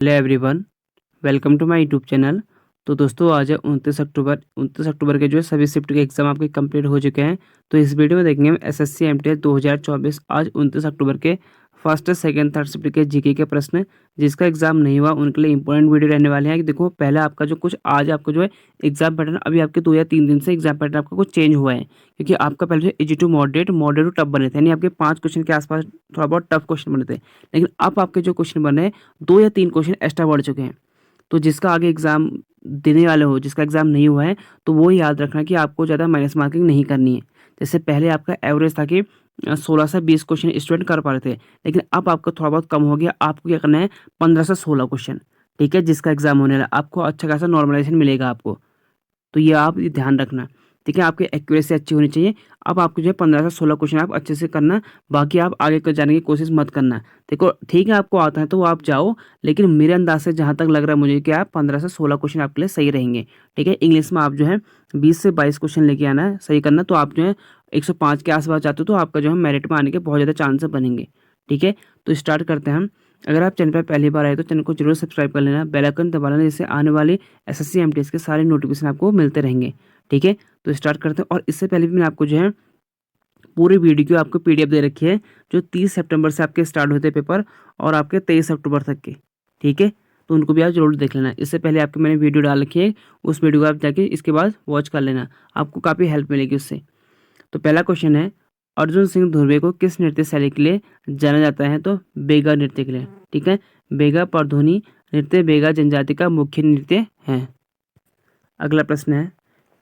Hello everyone, welcome to my YouTube channel. तो दोस्तों आज है 29 अक्टूबर के जो है सभी शिफ्ट के एग्ज़ाम आपके कंप्लीट हो चुके हैं। तो इस वीडियो में देखेंगे हम एसएससी एमटीएस 2024 आज 29 अक्टूबर के फर्स्ट सेकंड थर्ड शिफ्ट के जीके के प्रश्न जिसका एग्जाम नहीं हुआ उनके लिए इंपॉर्टेंट वीडियो रहने वाले हैं। कि देखो पहले आपका जो कुछ आज आपको जो है एग्जाम पैटर्न अभी आपके 2 या 3 दिन से एग्जाम पैटर्न आपका कुछ चेंज हुआ है, क्योंकि आपका पहले जो easy to moderate to tough बने थे, यानी आपके 5 क्वेश्चन के आसपास थोड़ा बहुत टफ क्वेश्चन बने थे। लेकिन अब आपके जो क्वेश्चन बने हैं 2 या 3 क्वेश्चन एक्स्ट्रा बढ़ चुके हैं। तो जिसका आगे एग्ज़ाम देने वाले हो, जिसका एग्ज़ाम नहीं हुआ है, तो वो याद रखना कि आपको ज़्यादा माइनस मार्किंग नहीं करनी है। जैसे पहले आपका एवरेज था कि 16 से 20 क्वेश्चन स्टूडेंट कर पा रहे थे, लेकिन अब आपका थोड़ा बहुत कम हो गया। आपको क्या करना है, 15 से 16 क्वेश्चन, ठीक है, जिसका एग्ज़ाम होने वाला है। आपको अच्छा खासा नॉर्मलाइजेशन मिलेगा आपको। तो ये आप ध्यान रखना, ठीक है। आपकी एक्यूरेसी अच्छी होनी चाहिए। अब आपको जो है 15 से 16 क्वेश्चन आप अच्छे से करना, बाकी आप आगे जाने की कोशिश मत करना। देखो ठीक है, आपको आता है तो आप जाओ, लेकिन मेरे अंदाज से जहाँ तक लग रहा है मुझे कि आप 15 से 16 क्वेश्चन आपके लिए सही रहेंगे, ठीक है। इंग्लिश में आप जो है 20 से 22 क्वेश्चन लेके आना है, सही करना। तो आप जो है 105 के आसपास जाते हो तो आपका जो है मेरिट में आने के बहुत ज़्यादा चांसेस बनेंगे, ठीक है। तो स्टार्ट करते हैं हम। अगर आप चैनल पर पहली बार आए तो चैनल को जरूर सब्सक्राइब कर लेना, बेल आइकन दबा लेना, जिससे आने वाली एसएससी एमटीएस के सारे नोटिफिकेशन आपको मिलते रहेंगे, ठीक है। तो स्टार्ट करते हैं। और इससे पहले भी मैंने आपको जो है पूरी वीडियो की आपको पीडीएफ दे रखी है, जो 30 सितंबर से आपके स्टार्ट होते हैं पेपर और आपके 23 अक्टूबर तक के, ठीक है। तो उनको भी आप जरूर देख लेना। इससे पहले आपके मैंने वीडियो डाल रखी है, उस वीडियो को आप जाके इसके बाद वॉच कर लेना, आपको काफ़ी हेल्प मिलेगी उससे। तो पहला क्वेश्चन है, अर्जुन सिंह धुर्वे को किस नृत्य शैली के लिए जाना जाता है? तो बेगा नृत्य के लिए, ठीक है। बेगा परधुनी नृत्य बेगा जनजाति का मुख्य नृत्य है। अगला प्रश्न है,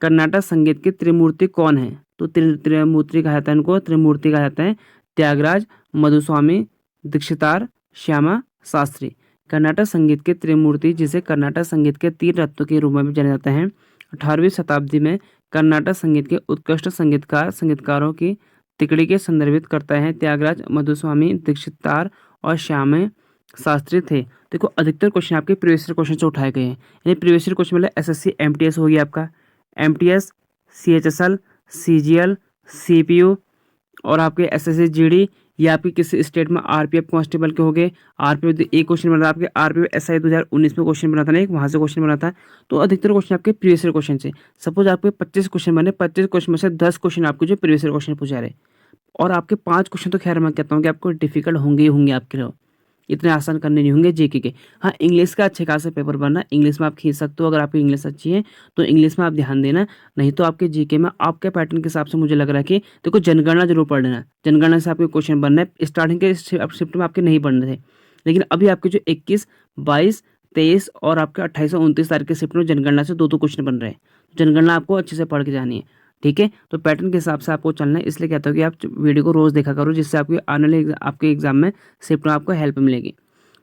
कर्नाटक संगीत के त्रिमूर्ति कौन है? तो त्रिमूर्ति कहा जाता है, इनको त्रिमूर्ति कहा जाता है। त्यागराज, मधुस्वामी दीक्षितार, श्यामा शास्त्री। कर्नाटक संगीत के त्रिमूर्ति, जिसे कर्नाटक संगीत के 3 रत्नों के रूप में भी जाना जाता है। 18वीं शताब्दी में कर्नाटक संगीत के उत्कृष्ट संगीतकारों की तिकड़ी के संदर्भित करता है। त्यागराज, मधुस्वामी दीक्षितार और श्यामा शास्त्री थे। देखो अधिकतर क्वेश्चन आपके प्रीवियस ईयर क्वेश्चन से उठाए गए हैं, यानी प्रीवियस ईयर क्वेश्चन मतलब एसएससी एमटीएस हो गया आपका, एमटीएस, सीएचएसएल, सीजीएल, सीपीयू और आपके एसएससी जीडी, या आपके किसी स्टेट में आरपीएफ कांस्टेबल के हो गए। आरपीएफ एक क्वेश्चन बना था आपके, आरपीएफ एसआई 2019 में क्वेश्चन बना था ना, एक वहाँ से क्वेश्चन बना था। तो अधिकतर क्वेश्चन आपके प्रीवियस ईयर क्वेश्चन से। सपोज आपके 25 क्वेश्चन बने, 25 क्वेश्चन में से 10 क्वेश्चन आपको जो प्रीवियस ईयर क्वेश्चन पूछा रहे, और आपके 5 क्वेश्चन तो खैर मैं कहता हूँ कि आपको डिफिकल्ट होंगे ही होंगे आपके लिए, इतने आसान करने नहीं होंगे जीके के। हाँ, इंग्लिश का अच्छे खासे पेपर बनना, इंग्लिश में आप खींच सकते हो। अगर आपकी इंग्लिश अच्छी है तो इंग्लिश में आप ध्यान देना, नहीं तो आपके जीके में आपके पैटर्न के हिसाब से मुझे लग रहा है कि देखो जनगणना जरूर पढ़ लेना। जनगणना से आपके क्वेश्चन बनना है, स्टार्टिंग के शिफ्ट में आपके नहीं बनने थे, लेकिन अभी आपके जो 21, 22, 23 और आपके 28 और 29 तारीख के शिफ्ट में जनगणना से 2-2 क्वेश्चन बन रहे हैं। जनगणना आपको अच्छे से पढ़ के जानी है, ठीक है। तो पैटर्न के हिसाब से आपको चलना है, इसलिए कहता हूँ कि आप वीडियो को रोज़ देखा करो, जिससे आपके आने वाले आपके एग्जाम में शिफ्ट में आपको हेल्प मिलेगी।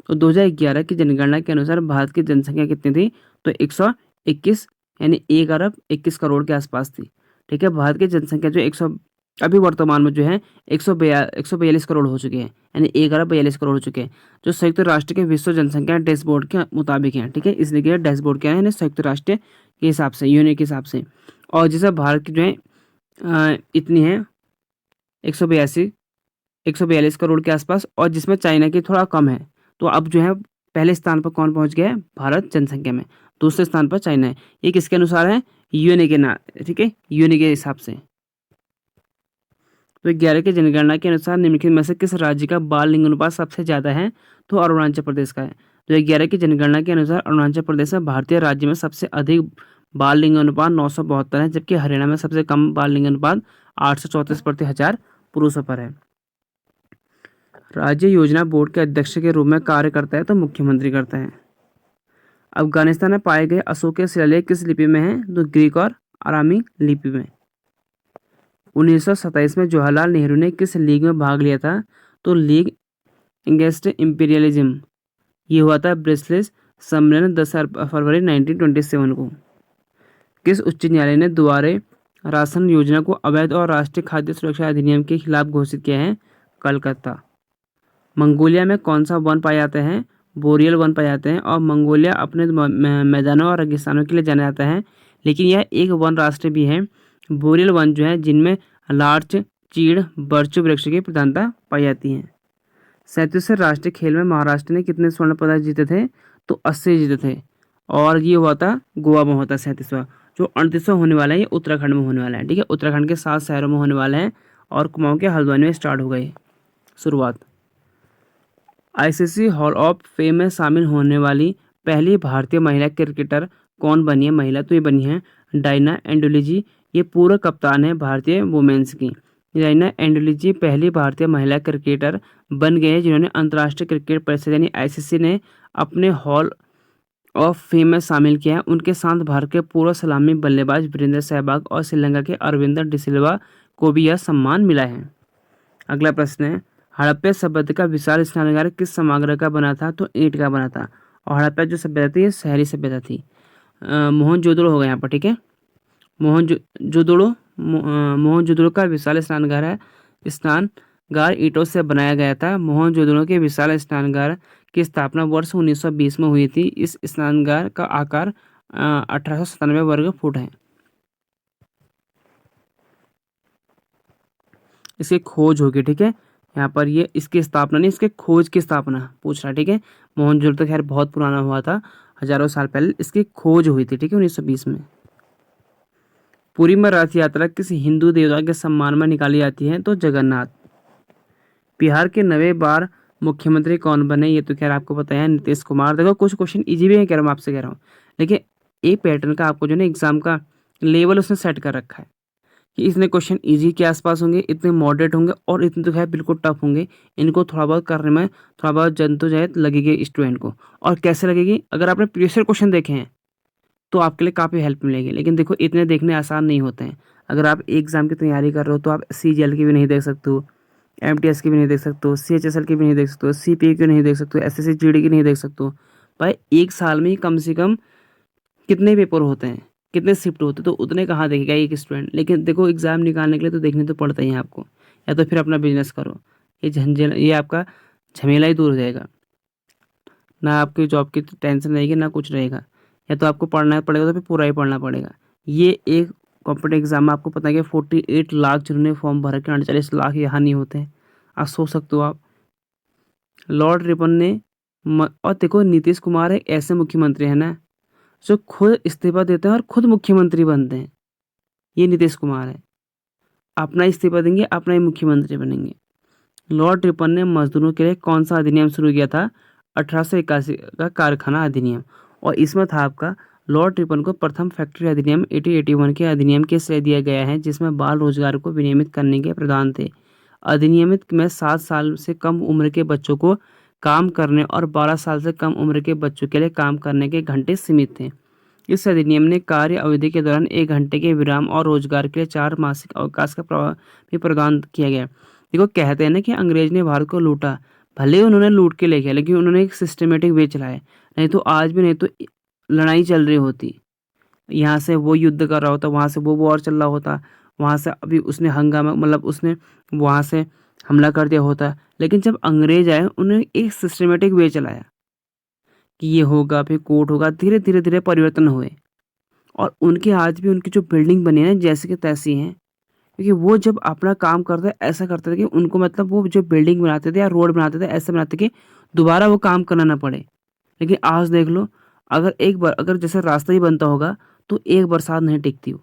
तो 2011 की जनगणना के अनुसार भारत की जनसंख्या कितनी थी? तो 121, यानी 1 अरब 21 करोड़ के आसपास थी, ठीक है। भारत की जनसंख्या जो 100 अभी वर्तमान में जो है 142 करोड़ हो चुके हैं, यानी 1 अरब 42 करोड़ हो चुके हैं, जो संयुक्त राष्ट्र के विश्व जनसंख्या डैशबोर्ड के मुताबिक है, ठीक है। इसलिए क्या डैशबोर्ड क्या है, यानी संयुक्त राष्ट्र के हिसाब से, यूनिट के हिसाब से। और जैसे भारत की जो है इतनी है 142 करोड़ के आसपास, और जिसमें चाइना की थोड़ा कम है। तो अब जो है पहले स्थान पर कौन पहुंच गया है? भारत जनसंख्या में। दूसरे स्थान पर चाइना है। ये किसके अनुसार है? यूएनए के ना, ठीक है, यूएनए के हिसाब से। तो 11 की जनगणना के अनुसार निम्नलिखित में से किस राज्य का बाल लिंग अनुपात सबसे ज्यादा है? तो अरुणाचल प्रदेश का है। तो 11 की जनगणना के अनुसार अरुणाचल प्रदेश में भारतीय राज्य में सबसे अधिक बाल लिंग अनुपात 972 है, जबकि हरियाणा में सबसे कम बाल लिंग अनुपात 834 प्रति हजार पुरुषों पर है। राज्य योजना बोर्ड के अध्यक्ष के रूप में कार्य करता है तो मुख्यमंत्री करता है। अफगानिस्तान में पाए गए अशोक के शिलालेख किस लिपि में है? तो ग्रीक और अरामी लिपि में। 1927 में जवाहरलाल नेहरू ने किस लीग में भाग लिया था? तो लीग अगेंस्ट इंपीरियलिज्म। ये हुआ था ब्रिस्लेस सम्मेलन 10 फरवरी 1927 को। किस उच्च न्यायालय ने दुआरे राशन योजना को अवैध और राष्ट्रीय खाद्य सुरक्षा अधिनियम के खिलाफ घोषित किया है? कलकत्ता। मंगोलिया में कौन सा वन पाए जाते हैं? बोरियल वन पाए जाते हैं। और मंगोलिया अपने मैदानों और रेगिस्तानों के लिए जाना जाता है, लेकिन यह एक वन राष्ट्र भी है। बोरियल वन जो है जिनमें लार्च, चीड़, बरचू वृक्ष की प्रधानता पाई जाती है। 37वें राष्ट्रीय खेल में महाराष्ट्र ने कितने स्वर्ण पदक जीते थे? तो 80 जीते थे। और ये हुआ था गोवा में हुआ था 37वां। जो 38वां होने वाला है ये उत्तराखंड में होने वाला है। ठीक है, उत्तराखंड के 7 शहरों में होने वाला है और कुमाऊं के हल्द्वानी में स्टार्ट हो गई शुरुआत। आईसीसी हॉल ऑफ फेम में शामिल होने वाली पहली भारतीय महिला क्रिकेटर कौन बनी है? महिला तो ये बनी है डायना एंडुली। ये पूर्व कप्तान है भारतीय वुमेन्स की। डायना एंडुली पहली भारतीय महिला क्रिकेटर बन गए हैं जिन्होंने अंतर्राष्ट्रीय क्रिकेट परिषद यानी आईसीसी ने अपने हॉल ऑफ फेम में शामिल किया है। उनके साथ भारत के पूर्व सलामी बल्लेबाज वीरेंद्र सहवाग और श्रीलंका के अरविंदर डिसिल्वा को भी यह सम्मान मिला है। अगला प्रश्न है, हड़प्पा सभ्यता का विशाल स्नानागार किस सामग्री का बना था? तो ईंट का बना था। और हड़प्पा जो सभ्यता थी ये शहरी सभ्यता थी। मोहनजोदड़ो होगा यहाँ पर। ठीक है, मोहनजोदड़ो का विशाल स्नानागार है। स्नानगार ईंटों से बनाया गया था। मोहनजोदड़ो के विशाल स्नानगार की स्थापना वर्ष 1920 में हुई थी। इस स्नानगार का आकार 1897 वर्ग फुट है। इसकी खोज होगी। ठीक है, यहाँ पर ये इसकी स्थापना नहीं, इसके खोज की स्थापना पूछ रहा है। ठीक है, मोहनजोदड़ो तो खैर बहुत पुराना हुआ था, हजारों साल पहले इसकी खोज हुई थी। ठीक है, 1920 में। पुरी में रथ यात्रा किस हिंदू देवता के सम्मान में निकाली जाती है? तो जगन्नाथ। बिहार के 9वें बार मुख्यमंत्री कौन बने? ये तो खैर आपको पता है, नीतीश कुमार। देखो कुछ क्वेश्चन इजी भी है, कह रहा हूँ आपसे कह रहा हूँ, लेकिन एक पैटर्न का आपको जो है ना एग्जाम का लेवल उसने सेट कर रखा है कि इसने क्वेश्चन इजी के आसपास होंगे, इतने मॉडरेट होंगे और इतने तो खैर बिल्कुल टफ होंगे। इनको थोड़ा बहुत करने में थोड़ा बहुत जद्दोजहद लगेगी स्टूडेंट को। और कैसे लगेगी? अगर आपने प्रीवियस क्वेश्चन देखे हैं तो आपके लिए काफ़ी हेल्प मिलेगी। लेकिन देखो इतने देखने आसान नहीं होते हैं। अगर आप एग्ज़ाम की तैयारी कर रहे हो तो आप सीजीएल की भी नहीं देख सकते हो, एमटीएस की भी नहीं देख सकते हो, सीएचएसएल की भी नहीं देख सकते हो, सीपीयू की नहीं देख सकते हो, एसएससी जीडी की नहीं देख सकते हो। भाई एक साल में कम से कम कितने पेपर होते हैं, कितने शिफ्ट होते हैं, तो उतने कहाँ देखेगा एक स्टूडेंट। लेकिन देखो एग्ज़ाम निकालने के लिए तो देखने तो पड़ता ही है आपको। या तो फिर अपना बिजनेस करो, ये झंझट, ये आपका झमेला ही दूर हो जाएगा। ना आपकी जॉब की टेंशन रहेगी ना कुछ रहेगा। या तो आपको पढ़ना पड़ेगा तो फिर पूरा ही पढ़ना पड़ेगा। ये एक कॉम्पिटेटिव एग्जाम में आपको पता है कि 48 लाख जिन्होंने फॉर्म भरा के 39 लाख यहाँ नहीं होते हैं। आप सोच सकते हो आप। लॉर्ड रिपन ने और देखो नीतीश कुमार एक ऐसे मुख्यमंत्री है ना जो खुद इस्तीफा देते हैं और खुद मुख्यमंत्री बनते हैं। ये नीतीश कुमार है, अपना इस्तीफा देंगे, अपना ही मुख्यमंत्री बनेंगे। लॉर्ड रिपन ने मजदूरों के लिए कौन सा अधिनियम शुरू किया था? 1881 का कारखाना अधिनियम। और इसमें था आपका लॉर्ड रिपन को प्रथम फैक्ट्री अधिनियम 1881 के अधिनियम के श्रेय दिया गया है, जिसमें बाल रोजगार को विनियमित करने के प्रावधान थे। अधिनियमित में 7 साल से कम उम्र के बच्चों को काम करने और 12 साल से कम उम्र के बच्चों के लिए काम करने के घंटे सीमित थे। इस अधिनियम ने कार्य अवधि के दौरान 1 घंटे के विराम और रोजगार के लिए 4 मासिक अवकाश का भी प्रदान किया गया। देखो कहते हैं ना कि अंग्रेज ने भारत को लूटा, भले उन्होंने लूट के ले गया लेकिन उन्होंने एक सिस्टमेटिक वे चलाया। नहीं तो आज भी, नहीं तो लड़ाई चल रही होती, यहाँ से वो युद्ध कर रहा होता, वहाँ से वो वॉर चल रहा होता, वहाँ से अभी उसने हंगामा मतलब उसने वहाँ से हमला कर दिया होता। लेकिन जब अंग्रेज आए उन्होंने एक सिस्टमेटिक वे चलाया कि ये होगा फिर कोर्ट होगा, धीरे धीरे धीरे परिवर्तन हुए। और उनके आज भी उनकी जो बिल्डिंग बनी है ना जैसे कि तैसी हैं, क्योंकि वो जब अपना काम करते ऐसा करते थे कि उनको मतलब वो जो बिल्डिंग बनाते थे या रोड बनाते थे ऐसे बनाते कि दोबारा वो काम करना ना पड़े। लेकिन आज देख लो, अगर एक बार अगर जैसे रास्ता ही बनता होगा तो एक बरसात नहीं टिकती हो।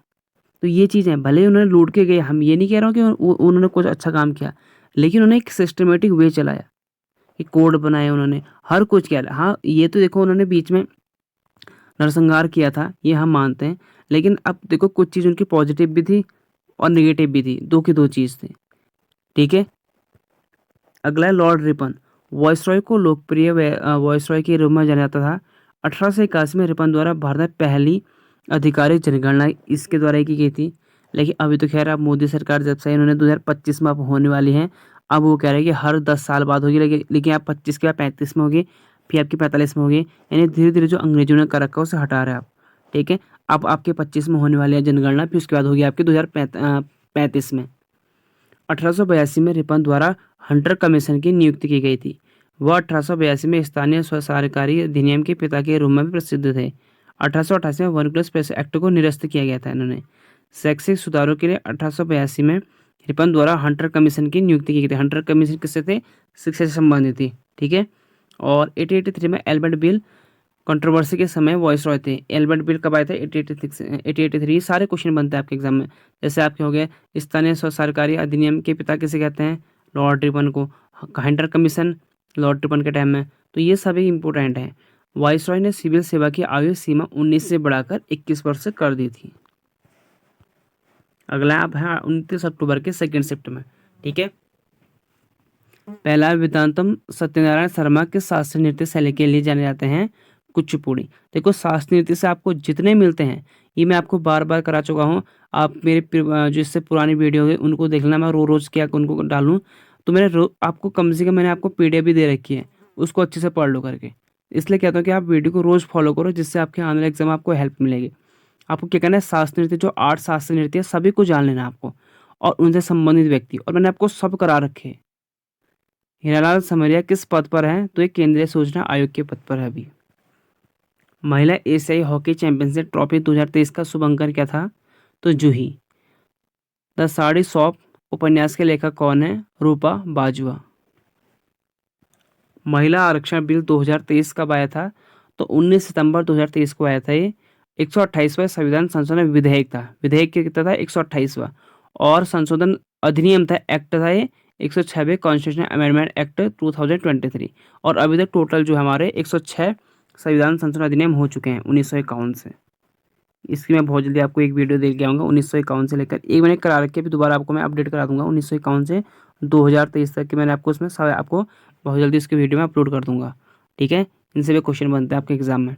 तो ये चीज़ें भले ही उन्होंने लूट के गए, हम ये नहीं कह रहा हूँ कि उन्होंने कुछ अच्छा काम किया, लेकिन उन्होंने एक सिस्टमेटिक वे चलाया कि कोड बनाए उन्होंने, हर कुछ किया। हाँ ये तो देखो उन्होंने बीच में नरसंहार किया था, ये हम मानते हैं। लेकिन अब देखो कुछ चीज़ उनकी पॉजिटिव भी थी और नेगेटिव भी थी, दो की दो चीज़ थी। ठीक है, अगला है लॉर्ड रिपन। वॉइसरॉय को लोकप्रिय वॉइसरॉय के रूप में जाना जाता था। 1881 में रिपन द्वारा भारत में पहली आधिकारिक जनगणना इसके द्वारा ही की गई थी। लेकिन अभी तो खैर अब मोदी सरकार जब से इन्होंने 2025 में अब होने वाली है, अब वो कह रहे हैं कि हर 10 साल बाद होगी। लेकिन आप 25 के बाद 35 में होगी, फिर आपकी 45 में होगी। यानी धीरे धीरे जो अंग्रेजों ने कर रखा है उसे हटा रहे हैं आप। ठीक है, अब आपके 25 में होने वाली है जनगणना, फिर उसके बाद होगी आपकी 2035 में। 1882 में रिपन द्वारा हंटर कमीशन की नियुक्ति की गई थी। वह 1882 में स्थानीय स्वसरकारी अधिनियम के पिता के रूप में भी प्रसिद्ध थे। 1888 में वर्कप्लेस प्रेस एक्ट को निरस्त किया गया था इन्होंने। शैक्षिक सुधारों के लिए 1882 में रिपन द्वारा हंटर कमीशन की नियुक्ति की गई थी। हंटर कमीशन किससे थे? शिक्षा से संबंधित थी। ठीक है, और 1883 में एल्बर्ट बिल कंट्रोवर्सी के समय वॉइस रॉय थे। एल्बर्ट बिल कब आए थे? 1883। ये सारे क्वेश्चन बनते हैं आपके एग्जाम में। जैसे आपके हो गए स्थानीय स्व सरकारी अधिनियम के पिता किसे कहते हैं? लॉर्ड रिपन को। हंटर कमीशन लॉर्ड रिपन के टाइम में। तो ये सभी इंपॉर्टेंट हैं। वॉइस रॉय ने सिविल सेवा की आयु सीमा 19 से बढ़ाकर 21 वर्ष कर दी थी। अगला आप है 29 अक्टूबर के सेकेंड शिफ्ट में। ठीक है, पहला वेदांतम सत्यनारायण शर्मा के शास्त्रीय नृत्य शैली के लिए जाने जाते हैं कुचिपुड़ी। देखो शास्त्रीय नृत्य से आपको जितने मिलते हैं ये मैं आपको बार बार करा चुका हूँ। आप मेरे जो इससे पुरानी वीडियो है उनको देखना, मैं रोज क्या उनको डालूँ। तो मैंने आपको कम से कम मैंने आपको पीडीएफ भी दे रखी है, उसको अच्छे से पढ़ लो करके। इसलिए कहता हूँ कि आप वीडियो को रोज़ फॉलो करो, जिससे आपके आने वाले एग्जाम आपको हेल्प मिलेगी। आपको क्या करना है, शास्त्रीय नृत्य जो 8 शास्त्रीय नृत्य है सभी को जान लेना आपको, और उनसे संबंधित व्यक्ति, और मैंने आपको सब करा रखे हैं। हीरालाल समरिया किस पद पर है? तो ये केंद्रीय सूचना आयोग के पद पर है अभी। महिला एशियाई हॉकी चैंपियनशिप ट्रॉफी 2023 का शुभ अंकन क्या था? तो जूही। द साड़ी शॉप उपन्यास के लेखक कौन है? रूपा बाजवा। महिला आरक्षण बिल 2023 कब आया था? तो 19 सितंबर 2023 को आया था। ये 128वां संविधान संशोधन विधेयक था। विधेयक कितना था? 128वां। और संशोधन अधिनियम था, एक्ट था ये 106वें कॉन्स्टिट्यूशनल अमेंडमेंट एक्ट 2023। और अभी तक टोटल जो हमारे 106 संविधान संशोधन अधिनियम हो चुके हैं 1951 से। इसकी मैं बहुत जल्दी आपको एक वीडियो दे के आऊँगा 1951 से लेकर, एक मैंने करा रखी है, दोबारा आपको मैं अपडेट करा दूंगा 1951 से 2023 तक की मैंने आपको उसमें सब आपको बहुत जल्दी इसके वीडियो में अपलोड कर दूंगा। ठीक है, इनसे भी क्वेश्चन बनते हैं आपके एग्जाम में।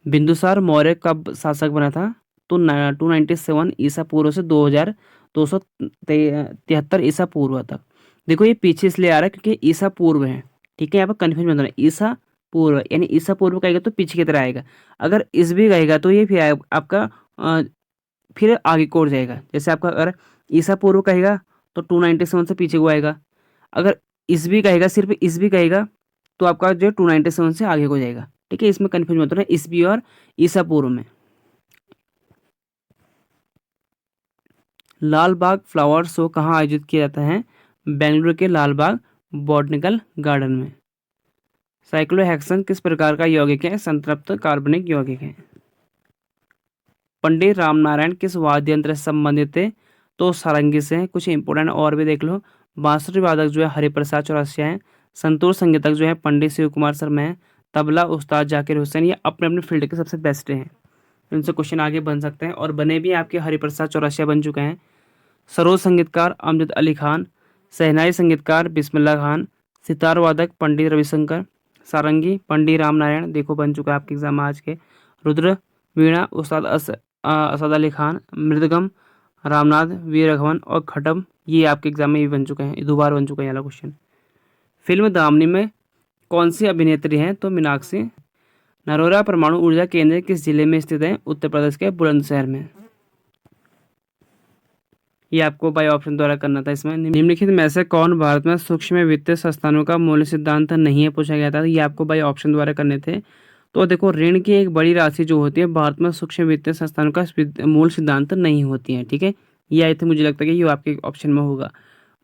बिंदुसार मौर्य कब शासक बना था? तो 297 ईसा पूर्व से 2273 ईसा पूर्व तक। देखो ये पीछे इसलिए आ रहा है क्योंकि ईसा पूर्व है। ठीक है, यहाँ पर कन्फ्यूजन मत होना, ईसा पूर्व यानी ईसा पूर्व कहेगा तो पीछे की तरह आएगा। अगर इस भी कहेगा तो ये फिर आपका फिर आगे को जाएगा। जैसे आपका अगर ईसा पूर्व कहेगा तो 297 से पीछे को आएगा। अगर इस भी कहेगा, सिर्फ इस भी कहेगा, तो आपका जो 297 से आगे को जाएगा। ठीक है, इसमें कन्फ्यूज मत होना ईसवी और ईसा पूर्व में। लाल बाग फ्लावर शो कहाँ आयोजित किया जाता है? बेंगलुरु के लाल बाग बॉटनिकल गार्डन में। साइक्लोहेक्सन किस प्रकार का यौगिक है? संतृप्त कार्बनिक यौगिक है। पंडित रामनारायण किस वाद्य यंत्र से संबंधित थे? तो सारंगी से। कुछ इंपोर्टेंट और भी देख लो। बांसुरी वादक जो है हरिप्रसाद चौरसिया है। संतूर संगीतक जो है पंडित शिव कुमार शर्मा है। तबला उस्ताद जाकिर हुसैन। ये अपने अपने फील्ड के सबसे बेस्ट हैं, इनसे क्वेश्चन आगे बन सकते हैं, और बने भी आपके हरिप्रसाद चौरसिया बन चुके हैं। सरोज संगीतकार अमजद अली खान। शहनाई संगीतकार बिस्मिल्लाह खान। सितार वादक पंडित रविशंकर। सारंगी पंडित रामनारायण, देखो बन चुका है आपके एग्जाम आज के। रुद्र वीणा उस्ताद असद अली खान। मृदगम रामनाथ वीर राघवन। और खटम ये आपके एग्जाम में भी बन चुके हैं, ये 2 बार बन चुका है वाला क्वेश्चन। फिल्म दामनी में कौन सी अभिनेत्री हैं? तो मीनाक्षी। नरोरा परमाणु ऊर्जा केंद्र किस जिले में स्थित है? उत्तर प्रदेश के बुलंदशहर में। ये आपको बाई ऑप्शन द्वारा करना था। इसमें निम्नलिखित में से कौन भारत में सूक्ष्म वित्तीय संस्थानों का मूल सिद्धांत नहीं है, पूछा गया था। ये आपको बाई ऑप्शन द्वारा करने थे। तो देखो ऋण की एक बड़ी राशि जो होती है भारत में सूक्ष्म वित्तीय संस्थानों का मूल सिद्धांत नहीं होती है। ठीक है, ये आई थी, मुझे लगता है कि ये आपके ऑप्शन में होगा।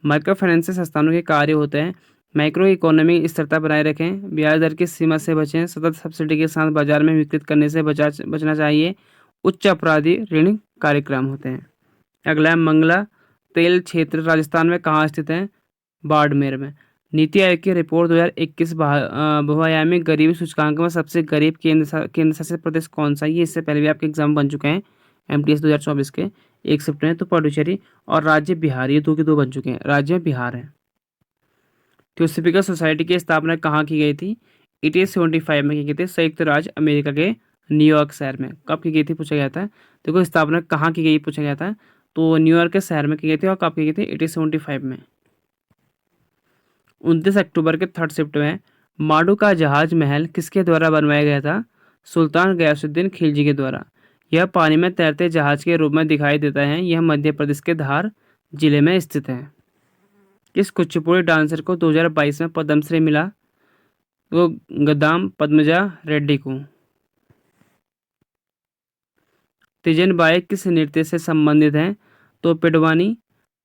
माइक्रो फाइनेंस संस्थानों के कार्य होते हैं माइक्रो इकोनॉमी स्थिरता बनाए रखें, ब्याज दर की सीमा से बचें, सतत सब्सिडी के साथ बाजार में विकृत करने से बचना चाहिए, उच्च अपराधी ऋण कार्यक्रम होते हैं। अगला है मंगला तेल क्षेत्र राजस्थान में कहाँ स्थित है? बाड़मेर में। नीति आयोग की रिपोर्ट 2021 बहुआयामी गरीबी सूचकांक में सबसे गरीब केंद्र शासित प्रदेश कौन सा? ये इससे पहले भी आपके एग्जाम बन चुके हैं MTS 2024 के 1 शिफ्ट में। तो पुडुचेरी और राज्य बिहार, ये 2 के 2 बन चुके हैं, राज्य बिहार है। थियोसॉफिकल सोसाइटी की स्थापना कहाँ की गई थी? 1875 में की गई थी, संयुक्त राज्य अमेरिका के न्यूयॉर्क शहर में। कब की गई थी पूछा गया था। देखो स्थापना कहाँ की गई पूछा गया था, तो न्यूयॉर्क के शहर में की गई थी। और कब की गई थी? 1875 में। 29 अक्टूबर के थर्ड शिफ्ट में माडू का जहाज महल किसके द्वारा बनवाया गया था? सुल्तान गयासुद्दीन खिलजी के द्वारा। यह पानी में तैरते जहाज के रूप में दिखाई देता है। यह मध्य प्रदेश के धार जिले में स्थित है। किस कुचिपुड़ी डांसर को 2022 में पद्मश्री मिला? वो गद्दाम पद्मजा रेड्डी को। तिजन बाई किस नृत्य से संबंधित हैं? तो पेडवानी।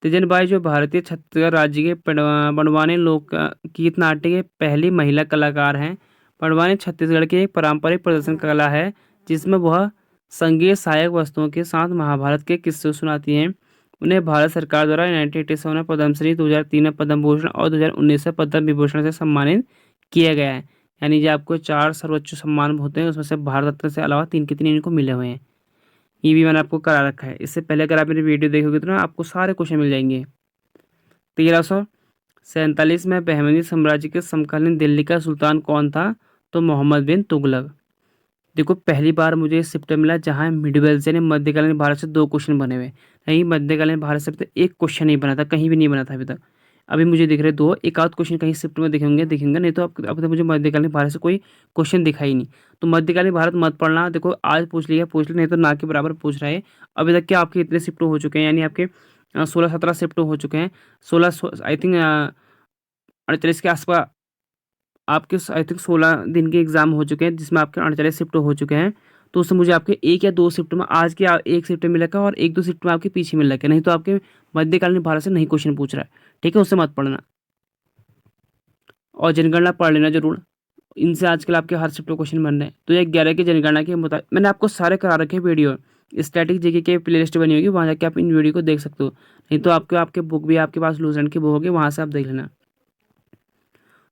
तिजन बाई जो भारतीय छत्तीसगढ़ राज्य के पंडवानी लोक गीत नाट्य के पहली महिला कलाकार हैं। पड़वानी छत्तीसगढ़ की एक पारंपरिक प्रदर्शन कला है जिसमें वह संगीत सहायक वस्तुओं के साथ महाभारत के किस्से सुनाती हैं। उन्हें भारत सरकार द्वारा 1987 में पद्मश्री, 2003 में पद्म भूषण और 2019 से पद्म विभूषण से सम्मानित किया गया है। यानी जो आपको 4 सर्वोच्च सम्मान होते हैं उसमें से भारत रत्न से अलावा 3 के 3 इनको मिले हुए हैं। ये भी मैंने आपको करा रखा है। इससे पहले अगर आप मेरी वीडियो देखोगे तो ना आपको सारे क्वेश्चन मिल जाएंगे। 1347 में बहमनी साम्राज्य के समकालीन दिल्ली का सुल्तान कौन था? तो मोहम्मद बिन तुगलक। देखो पहली बार मुझे शिफ्ट मिला जहाँ मिडिवल से मध्यकालीन भारत से 2 क्वेश्चन बने हुए। नहीं, मध्यकालीन भारत से अभी तक एक क्वेश्चन नहीं बना था, कहीं भी नहीं बना था अभी तक। अभी मुझे दिख रहे 2, एक आध क्वेश्चन कहीं शिफ्ट में दिखेंगे, नहीं तो अब तक मुझे मध्यकालीन भारत से कोई क्वेश्चन दिखा ही नहीं। तो मध्यकालीन भारत मत पढ़ना। देखो आज पूछ लिया, नहीं तो ना के बराबर पूछ रहा है। अभी तक क्या आपके इतने शिफ्ट हो चुके हैं, यानी आपके 16-17 शिफ्ट हो चुके हैं। 16 आई थिंक 48 के आसपास आपके आई थिंक 16 दिन के एग्जाम हो चुके हैं जिसमें आपके 48 शिफ्ट हो चुके हैं। तो उससे मुझे आपके 1 या 2 शिफ्ट में आज के एक शिफ्ट में मिला है और 1-2 शिफ्ट में आपके पीछे मिल रखा है। नहीं तो आपके मध्यकालीन भारत से नहीं क्वेश्चन पूछ रहा है, ठीक है, उससे मत पढ़ना। और जनगणना पढ़ लेना जरूर, इनसे आजकल आपके हर शिफ्ट में क्वेश्चन बन रहे हैं। तो ये 11 की जनगणना के मुताबिक मैंने आपको सारे करा रखे हैं वीडियो। स्टैटिक जीके के प्लेलिस्ट बनी होगी, वहाँ जाके आप इन वीडियो को देख सकते हो। नहीं तो आपके बुक भी आपके पास लूज एंड की बुक होगी, वहाँ से आप देख लेना।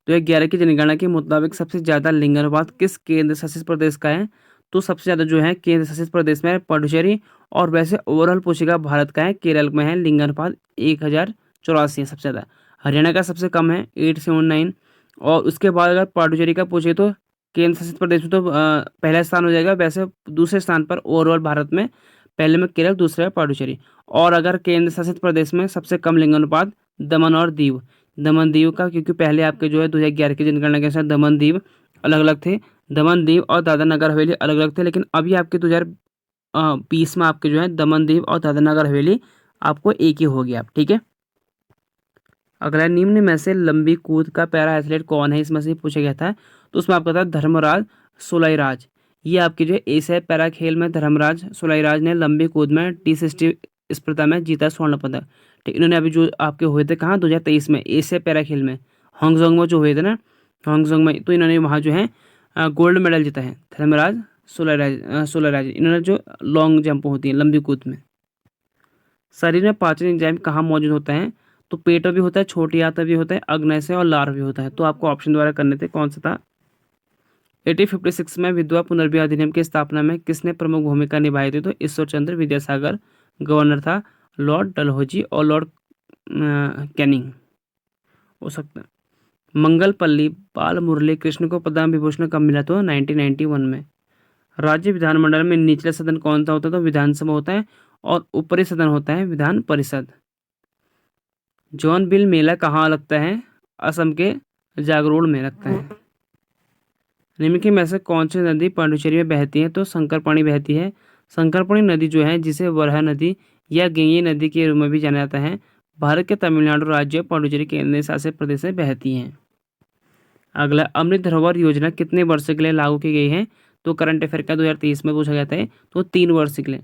तो ये 11 की जनगणना के मुताबिक सबसे ज़्यादा लिंग अनुपात किस केंद्र शासित प्रदेश का है? तो सबसे ज़्यादा जो है केंद्र शासित प्रदेश में पुडुचेरी, और वैसे ओवरऑल पूछेगा भारत का है केरल में है लिंग अनुपात 1084 है सबसे ज़्यादा। हरियाणा का सबसे कम है 879। और उसके बाद अगर पुडुचेरी का पूछे तो केंद्र शासित प्रदेश में तो पहला स्थान हो जाएगा। वैसे दूसरे स्थान पर ओवरऑल भारत में, पहले में केरल, दूसरे में पुडुचेरी। और अगर केंद्र शासित प्रदेश में सबसे कम लिंग अनुपात दमन और दीव, दमन दीव का, क्योंकि पहले आपके जो है 2011 की जनगणना के अनुसार दमन दीव अलग अलग थे। दमन दीव और दादरा नगर हवेली अलग अलग थे, लेकिन अभी आपके 2020 में आपके जो है दमन दीव और दादरा नगर हवेली आपको एक ही हो गया, ठीक है। अगला, निम्न में से लंबी कूद का पैरा एथलीट कौन है? इसमें से पूछा गया था। तो उसमें आपका था धर्मराज सोलाईराज। ये आपके जो है एशियाई पैरा खेल में धर्मराज सोलाईराज ने लंबी कूद में T60 स्पर्धा में जीता स्वर्ण पदक। ठीक, इन्होंने अभी जो आपके हुए थे कहाँ 2023 में एशियाई पैरा खेल में हांगजोंग में जो हुए थे ना, हांगजोंग में, तो इन्होंने वहाँ जो है गोल्ड मेडल जीता है। धर्मराज सोलाईराज इन्होंने जो लॉन्ग जंप होती है लंबी कूद में। शरीर में पाचन एंजाइम कहाँ मौजूद होता है? तो पेट में भी होता है, छोटी आंत में भी होता है, अग्नाशय और लार भी होता है। तो आपको ऑप्शन द्वारा करने थे, कौन सा था? 1856 में विधवा पुनर्विवाह अधिनियम की स्थापना में किसने प्रमुख भूमिका निभाई थी? तो ईश्वर चंद्र विद्यासागर। गवर्नर था लॉर्ड डलहौजी और लॉर्ड कैनिंग हो सकता है। मंगलपल्ली बाल मुरली कृष्ण को पद्म विभूषण कब मिला? तो 1991 में। राज्य विधानमंडल में निचला सदन कौन सा होता है? तो विधानसभा होता है, और ऊपरी सदन होता है विधान परिषद। जॉन बिल मेला कहाँ लगता है? असम के जागरोड में लगता है। निम्नलिखित में से कौन सी नदी पांडिचेरी में बहती है? तो शंकरपाणी बहती है। शंकरपाणी नदी जो है, जिसे वराह नदी या गंगे नदी के रूप में भी जाना जाता है, भारत के तमिलनाडु राज्य पांडिचेरी केंद्र शासित प्रदेश से बहती है। अगला, अमृत धरोहर योजना कितने वर्ष के लिए लागू की गई है? तो करंट अफेयर का 2023 में पूछा गया था, तो 3 वर्ष के लिए।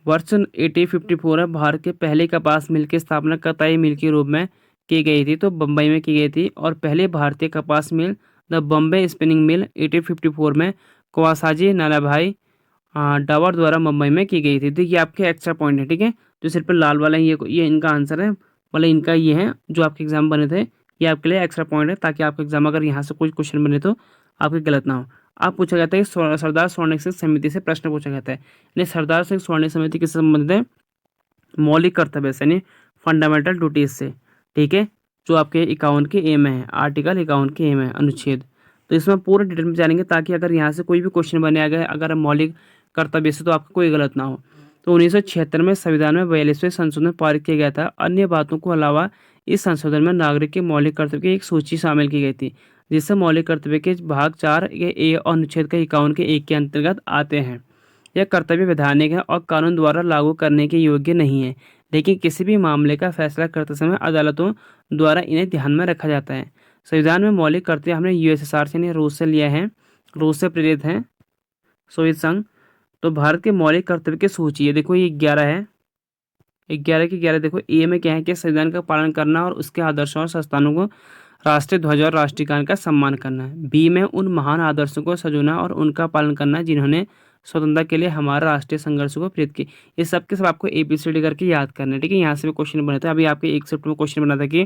वर्ष 1854 में भारत के पहले कपास मिल की स्थापना कताई मिल के रूप में की गई थी, तो बम्बई में की गई थी। और पहले भारतीय कपास मिल द बम्बे स्पिनिंग मिल 1854 में कवासाजी नानाभाई डावर द्वारा मुंबई में की गई थी। तो ये आपके एक्स्ट्रा पॉइंट है, ठीक है। जो सिर पर लाल वाला है ये इनका आंसर है, मतलब इनका ये है जो आपके एग्जाम बने थे, ये आपके लिए एक्स्ट्रा पॉइंट है, ताकि आपका एग्जाम अगर यहाँ से कोई क्वेश्चन बने तो आपके गलत ना हो। आप पूछा जाता है कि सरदार स्वर्णिम समिति से प्रश्न पूछा जाता है, यानी सरदार स्वर्णिम समिति किससे संबंधित है? मौलिक कर्तव्य से, यानी फंडामेंटल ड्यूटीज से, ठीक है, जो आपके 51 के ए में है, आर्टिकल 51 के ए में अनुच्छेद। तो इसमें पूरे डिटेल में जानेंगे, ताकि अगर यहाँ से कोई भी क्वेश्चन बने आ गए अगर मौलिक कर्तव्य से, तो आपको कोई गलत ना हो। तो 1976 में संविधान में 42वें संशोधन पारित किया गया था। अन्य बातों को अलावा इस संशोधन में नागरिक के मौलिक कर्तव्य की एक सूची शामिल की गई थी, जिससे मौलिक कर्तव्य के भाग 4 के ए और अनुच्छेद के 51 के 1 के अंतर्गत आते हैं। यह कर्तव्य वैधानिक है और कानून द्वारा लागू करने के योग्य नहीं है, लेकिन किसी भी मामले का फैसला करते समय अदालतों द्वारा इन्हें ध्यान में रखा जाता है। संविधान में मौलिक कर्तव्य हमने यूएसएसआर से, यानी रूस से लिया है, रूस से प्रेरित है, सोवियत संघ। तो भारत के मौलिक कर्तव्य की सूची है, देखो ये 11 है, 11 के 11। देखो ए में क्या है कि संविधान का पालन करना और उसके आदर्शों और संस्थानों को राष्ट्रीय ध्वज और राष्ट्रीय गान का सम्मान करना है। बी में उन महान आदर्शों को सजोना और उनका पालन करना जिन्होंने स्वतंत्रता के लिए हमारा राष्ट्रीय संघर्ष को प्रेरित किया। ये सब के सब आपको ABCD करके याद करना है, ठीक है। यहाँ से भी क्वेश्चन बने थे। अभी आपके एक शिफ्ट में क्वेश्चन बना था कि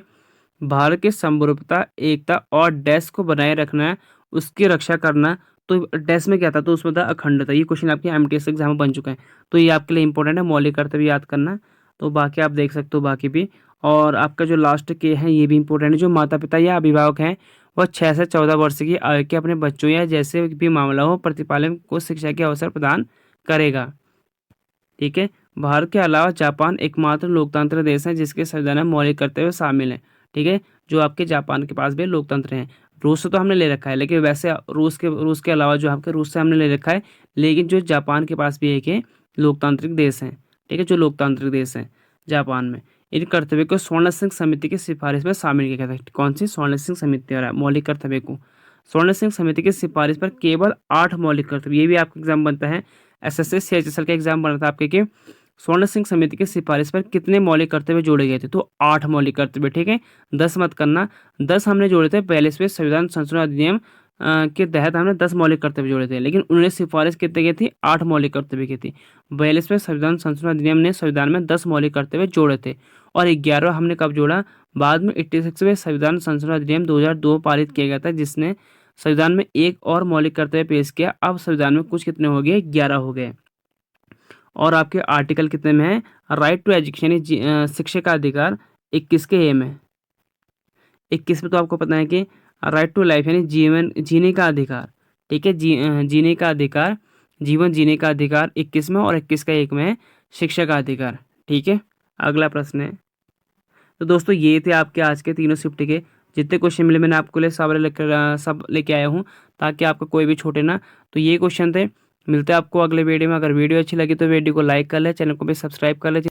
भारत की संप्रभुता, एकता और डैश को बनाए रखना है, उसकी रक्षा करना। तो डैश में क्या था, तो उसमें था अखंडता। ये क्वेश्चन आपके MTS एग्जाम में बन चुका है, तो ये आपके लिए इंपॉर्टेंट है। मौलिक कर्तव्य याद करना। तो बाकी आप देख सकते हो बाकी भी। और आपका जो लास्ट के है ये भी इंपॉर्टेंट है। जो माता पिता या अभिभावक हैं वह 6 से 14 वर्ष की आयु के अपने बच्चों या जैसे भी मामला हो प्रतिपालन को शिक्षा के अवसर प्रदान करेगा, ठीक है। भारत के अलावा जापान एकमात्र लोकतंत्र देश है जिसके संविधान में मौलिक कर्तव्य शामिल है, ठीक है। जो आपके जापान के पास भी लोकतंत्र हैं। रूस से तो हमने ले रखा है, लेकिन वैसे रूस के अलावा जो आपके रूस से हमने ले रखा है, लेकिन जो जापान के पास भी एक है लोकतांत्रिक देश हैं, ठीक है। जो लोकतांत्रिक देश हैं जापान में, इन कर्तव्य को स्वर्ण सिंह समिति की सिफारिश में शामिल किया गया था। कौन सी? स्वर्ण सिंह समिति और मौलिक कर्तव्य को स्वर्ण सिंह समिति की सिफारिश पर केवल 8 मौलिक कर्तव्य। ये भी आपका एग्जाम बनता है। SSC CHSL का एग्जाम बना था आपके कि स्वर्ण सिंह समिति की सिफारिश पर कितने मौलिक कर्तव्य जोड़े गए थे, तो 8 मौलिक कर्तव्य, ठीक है। 10 मत करना, 10 हमने जोड़े थे 42वें संविधान संशोधन अधिनियम के तहत हमने 10 मौलिक कर्तव्य जोड़े थे, लेकिन उन्होंने सिफारिश कितने की थी? 8 मौलिक कर्तव्य की थी। 42वें संविधान संशोधन अधिनियम ने संविधान में 10 मौलिक कर्तव्य जोड़े थे, और 11वां हमने कब जोड़ा? बाद में 86वें संविधान संशोधन अधिनियम 2002 पारित किया गया था, जिसने संविधान में एक और मौलिक कर्तव्य पेश किया। अब संविधान में कुछ कितने हो गए? 11 हो गए। और आपके आर्टिकल कितने में है? राइट टू एजुकेशन यानी शिक्षा का अधिकार 21 के ए में। 21 में तो आपको पता है कि राइट टू लाइफ यानी जीवन जीने का अधिकार, ठीक है। जीने का अधिकार, जीवन जीने का अधिकार 21 में, और 21 का 1 में है शिक्षा का अधिकार, ठीक है। अगला प्रश्न है। तो दोस्तों ये थे आपके आज के तीनों शिफ्ट के जितने क्वेश्चन मिले, मैंने आपको लिए सब लेके आया हूँ ताकि आपका कोई भी छूटे ना। तो ये क्वेश्चन थे। मिलते हैं आपको अगले वीडियो में। अगर वीडियो अच्छी लगी तो वीडियो को लाइक कर ले, चैनल को भी सब्सक्राइब कर ले।